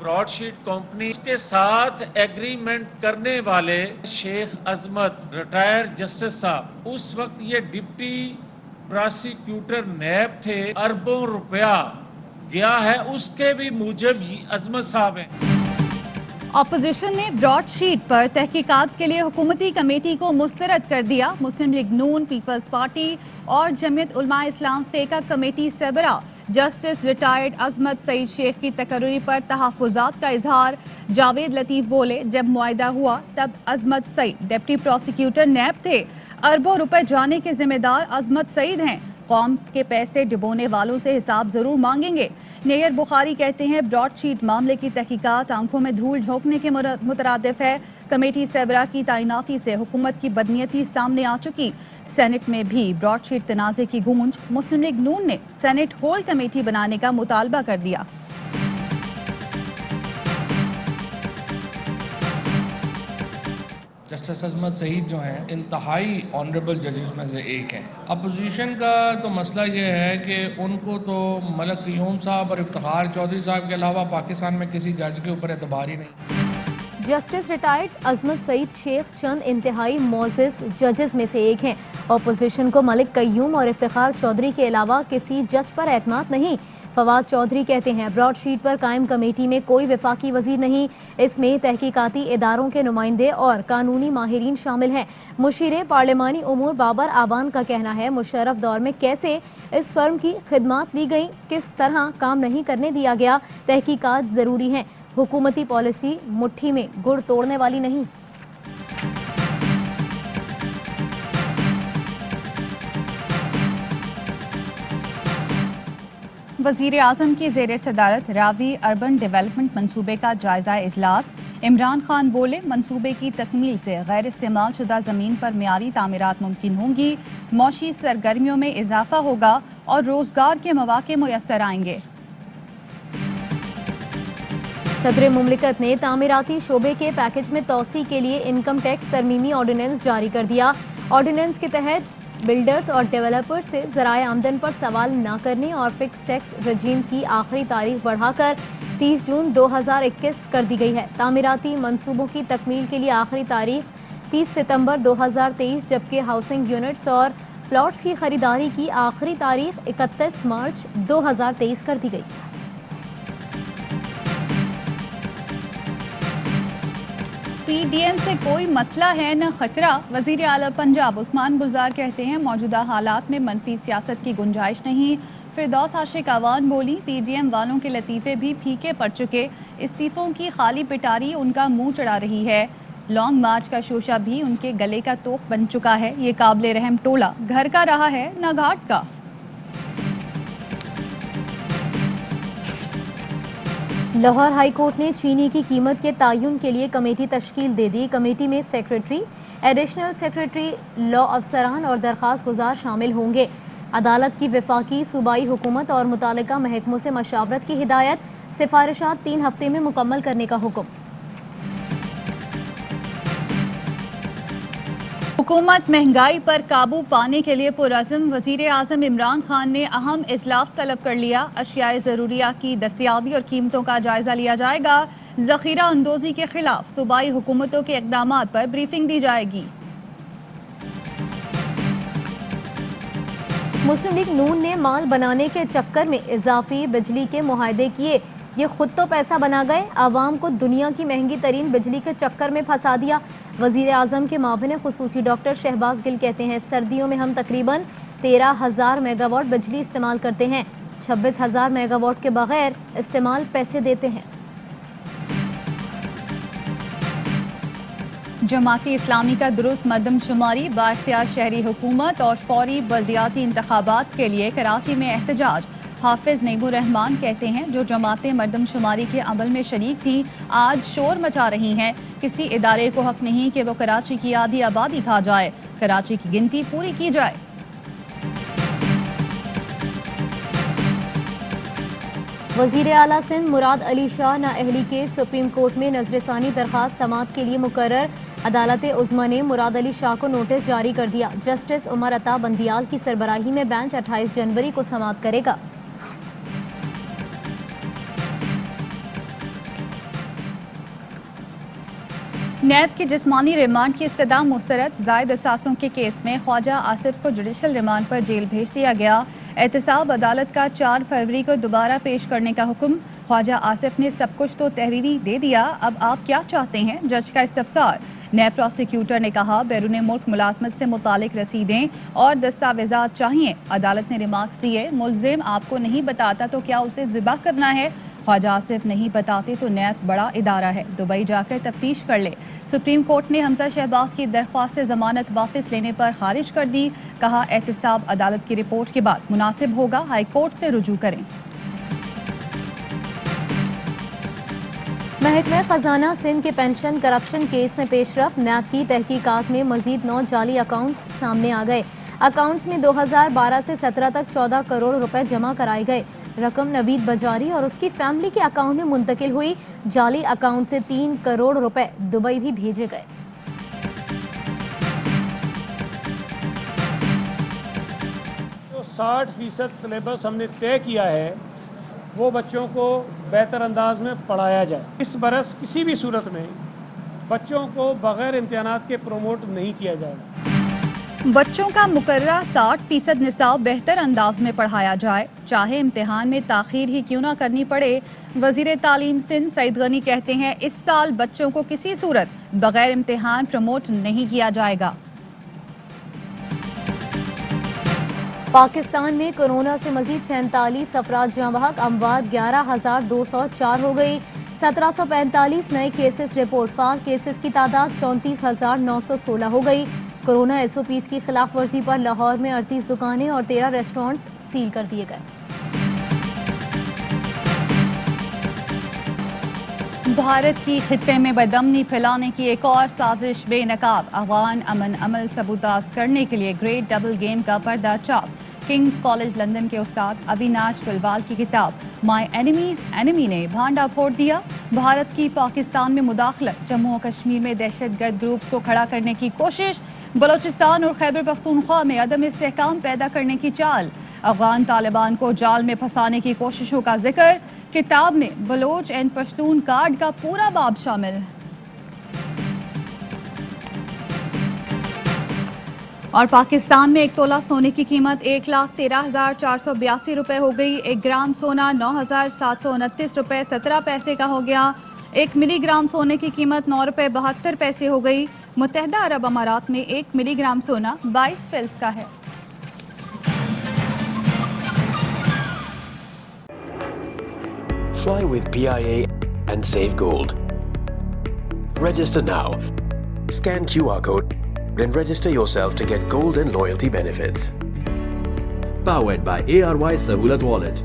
Broad sheet company के साथ agreement करने वाले शेख अजमत रिटायर्ड जस्टिस साहब, उस वक्त ये डिप्टी प्रोसिक्यूटर नैब थे, अरबों रुपया गया है, उसके भी मूजब ही अजमत साहब हैं। अपोजिशन ने ब्रॉड शीट पर तहकीकात के लिए हुकूमती कमेटी को मुस्तरद कर दिया। मुस्लिम लीग नून, पीपल्स पार्टी और जमीयत उलमा इस्लाम फेका कमेटी सरबरा जस्टिस रिटायर्ड अजमत सईद शेख की तकर्री पर तहफ़्फ़ुज़ात का इजहार। जावेद लतीफ़ बोले, जब मुआहदा हुआ तब अजमत सईद डिप्टी प्रोसिक्यूटर नैब थे। अरबों रुपए जाने के जिम्मेदार अजमत सईद हैं। कौम के पैसे डिबोने वालों से हिसाब जरूर मांगेंगे। नेयर बुखारी कहते हैं, ब्रॉड शीट मामले की तहकीकात आंखों में धूल झोंकने के मुतरादिफ है। कमेटी सरबरा की तैनाती से हुकूमत की बदनीयती सामने आ चुकी। सेनेट में भी ब्रॉड शीट तनाज़े की गूंज। मुस्लिम लीग नून ने सेनेट होल कमेटी बनाने का मुतालबा कर दिया। जस्टिस अजमत सईद जो हैं इंतहाई ऑनरेबल जजेस में से एक हैं। अपोजिशन का तो मसला ये है कि उनको तो मलक क़यूम साहब और इफ्तिखार चौधरी साहब के अलावा पाकिस्तान में किसी जज के ऊपर एतबार ही नहीं। जस्टिस रिटायर्ड अजमत सईद शेख चंद इंतहाई मोअज़्ज़ज़ जजेस में से एक हैं। अपोजिशन को मलिक क़यूम और इफ्तिखार चौधरी के अलावा किसी जज पर एतमाद नहीं। फवाद चौधरी कहते हैं, ब्रॉड शीट पर कायम कमेटी में कोई वफाकी वजीर नहीं। इसमें तहकीकाती इदारों के नुमाइंदे और कानूनी माहिरीन शामिल हैं। मुशीर पार्लिमानी उमूर बाबर आबान का कहना है, मुशर्रफ दौर में कैसे इस फर्म की खिदमात ली गई, किस तरह काम नहीं करने दिया गया। तहकीकात ज़रूरी हैं। हुकूमती पॉलिसी मुट्ठी में गुड़ तोड़ने वाली नहीं। वज़ीर आज़म की ज़ेर सदारत रावी अर्बन डेवलपमेंट मनसूबे का जायज़ा इजलास। इमरान खान बोले, मनसूबे की तकमील से गैर इस्तेमाल शुदा ज़मीन पर मियारी तामीरात मुमकिन होंगी, मौशी सरगर्मियों में इजाफा होगा और रोज़गार के मौक़े मुयस्सर आएंगे। सदर मुमलिकत ने तामीराती शोबे के पैकेज में तोसी के लिए इनकम टैक्स तरमीमी ऑर्डिनेंस जारी कर दिया। ऑर्डिनेंस के तहत बिल्डर्स और डेवलपर्स से ज़राए आमदन पर सवाल न करने और फिक्स टैक्स रजीम की आखिरी तारीख बढ़ाकर 30 जून 2021 कर दी गई है। तामीराती मंसूबों की तकमील के लिए आखिरी तारीख 30 सितंबर 2023, जबकि हाउसिंग यूनिट्स और प्लॉट्स की खरीदारी की आखिरी तारीख 31 मार्च 2023 कर दी गई। PDM से कोई मसला है न खतरा। वज़ीर आला पंजाब उस्मान गुजार कहते हैं, मौजूदा हालात में मनफी सियासत की गुंजाइश नहीं। फिरदौस आशिक आवान बोली, PDM वालों के लतीफ़े भी फीके पड़ चुके, इस्तीफ़ों की खाली पिटारी उनका मुंह चढ़ा रही है। लॉन्ग मार्च का शोशा भी उनके गले का तोप बन चुका है। ये काबिल रहम टोला घर का रहा है न घाट का। लाहौर हाई कोर्ट ने चीनी की कीमत के तयन के लिए कमेटी तश्कील दे दी। कमेटी में सेक्रेटरी, एडिशनल सेक्रेटरी, लॉ अफसरान और दरख्वास्त गुजार शामिल होंगे। अदालत की वफाकी, सूबाई हुकूमत और मुतालिका महकमों से मशावरत की हिदायत। सिफारिशात 3 हफ्ते में मुकम्मल करने का हुक्म। हुकूमत महंगाई पर काबू पाने के लिए पुरअज़्म। वज़ीर आज़म इमरान खान ने अहम इजलास तलब कर लिया। अशियाए ज़रूरिया की दस्तियाबी और कीमतों का जायज़ा लिया जाएगा। ज़ख़ीरा अंदोज़ी के खिलाफ सूबाई हुकूमतों के इक़दामात पर ब्रीफिंग दी जाएगी। मुस्लिम लीग नून ने माल बनाने के चक्कर में इजाफी बिजली के मुआहदे किए। ये खुद तो पैसा बना गए, आवाम को दुनिया की महंगी तरीन बिजली के चक्कर में फंसा दिया। वज़ीर आज़म के माविन ख़ुसूसी डॉक्टर शहबाज गिल कहते हैं, सर्दियों में हम तकरीबन 13,000 मेगावाट बिजली इस्तेमाल करते हैं। 26,000 मेगावाट के बगैर इस्तेमाल पैसे देते हैं। जमाती इस्लामी का दुरुस्त मरदमशुमारी, बाइख्तियार शहरी हुकूमत और फौरी बल्दियाती इंतखाबात के लिए कराची में एहतजाज। हाफिज नेबुर रहमान कहते हैं, जो जमातें मरदमशुमारी के अमल में शरीक थी आज शोर मचा रही हैं। किसी इदारे को हक नहीं कि वो कराची की आधी आबादी खा जाए। कराची की गिनती पूरी की जाए। वज़ीर आला सिंध मुराद अली शाह नाअहली के सुप्रीम कोर्ट में नजरसानी दरखास्त समाअत के लिए मुकर्रर। अदालत उज़्मा ने मुराद अली शाह को नोटिस जारी कर दिया। जस्टिस उमर अता बंदियाल की सरबराही में बेंच 28 जनवरी को समाअत करेगा। نیب کی جسمانی ریمانڈ کی استدعا مسترد، زائد اثاثوں کے کیس میں خواجہ آصف کو جوڈیشل ریمانڈ پر جیل بھیج دیا گیا۔ احتساب عدالت کا 4 فروری کو دوبارہ پیش کرنے کا حکم۔ خواجہ آصف نے سب کچھ تو تحریری دے دیا، اب آپ کیا چاہتے ہیں؟ جج کا استفسار۔ نیب پروسیکیوٹر نے کہا بیرون ملک ملازمت سے متعلق رسیدیں اور دستاویزات چاہیے۔ عدالت نے ریمارکس دیے، ملزم آپ کو نہیں بتاتا تو کیا اسے ذبح کرنا ہے؟ خواجہ آصف نہیں بتاتے تو نیب بڑا ادارہ ہے، دبئی جا کر تفتیش کر لے۔ سپریم کورٹ نے حمزہ شہباز کی درخواست سے ضمانت واپس لینے پر خارج کر دی، کہا احتساب عدالت کی رپورٹ کے بعد مناسب ہوگا ہائی کورٹ سے رجوع کریں۔ محکمہ خزانہ سندھ کے پینشن کرپشن کیس میں پیش رفت، نیب کی تحقیقات میں مزید 9 جعلی اکاؤنٹس سامنے آ گئے۔ اکاؤنٹس میں 2012 سے 17 تک 14 کروڑ روپے جمع کرائے گئے۔ رقم نوید بجاری اور اس کی فیملی کے اکاؤنٹ میں منتقل ہوئی۔ جعلی اکاؤنٹ سے 3 کروڑ روپے دبئی بھی بھیجے گئے۔ جو 60% سلیبس ہم نے طے کیا ہے وہ بچوں کو بہتر انداز میں پڑھایا جائے۔ اس برس کسی بھی صورت میں بچوں کو بغیر امتحانات کے پروموٹ نہیں کیا جائے گا۔ بچوں کا مقررہ 60% نصاب بہتر انداز میں پڑھایا جائے، چاہے امتحان میں تاخیر ہی کیوں نہ کرنی پڑے۔ وزیر تعلیم سندھ سعید غنی کہتے ہیں اس سال بچوں کو کسی صورت بغیر امتحان پروموٹ نہیں کیا جائے گا۔ پاکستان میں کورونا سے مزید 47 افراد جاں بحق، اموات 11,204 ہو گئی۔ 1745 نئے کیسز رپورٹ، فعال کیسز کی تعداد 34,916 ہو گئی۔ کورونا ایس او پیز کی خلاف ورزی پر لاہور میں 38 دکانیں اور 13 ریسٹورنٹس سیل کر دیے گئے۔ بھارت کی خطے میں بدامنی پھیلانے کی ایک اور سازش بے نقاب، افغان امن عمل سبوتاژ کرنے کے لیے گریٹ ڈبل گیم کا پردہ چاک۔ کنگز کالج لندن کے استاد اویناش پلوال کی کتاب مائی اینیمیز اینیمی نے بھانڈا پھوڑ دیا۔ بھارت کی پاکستان میں مداخلت، جموں و کشمیر میں دہشت گرد گروپس کو کھڑا کرنے کی کوشش، بلوچستان اور خیبر پختونخوا میں عدم استحکام پیدا کرنے کی چال، افغان طالبان کو جال میں پھنسانے کی کوششوں کا ذکر۔ کتاب میں بلوچ اینڈ پشتون کارڈ کا پورا باب شامل۔ اور پاکستان میں 1 تولہ سونے کی قیمت 1,13,482 روپے ہو گئی۔ 1 گرام سونا 9,729 روپے 17 پیسے کا ہو گیا۔ 1 ملی گرام سونے کی قیمت 9 روپے 72 پیسے ہو گئی۔ متحدہ عرب امارات میں 1 ملی گرام سونا 22 فلس کا ہے۔ Fly with PIA and save gold. Register now. Scan QR code and register yourself to get gold and loyalty benefits. Powered by ARY Sahulat Wallet.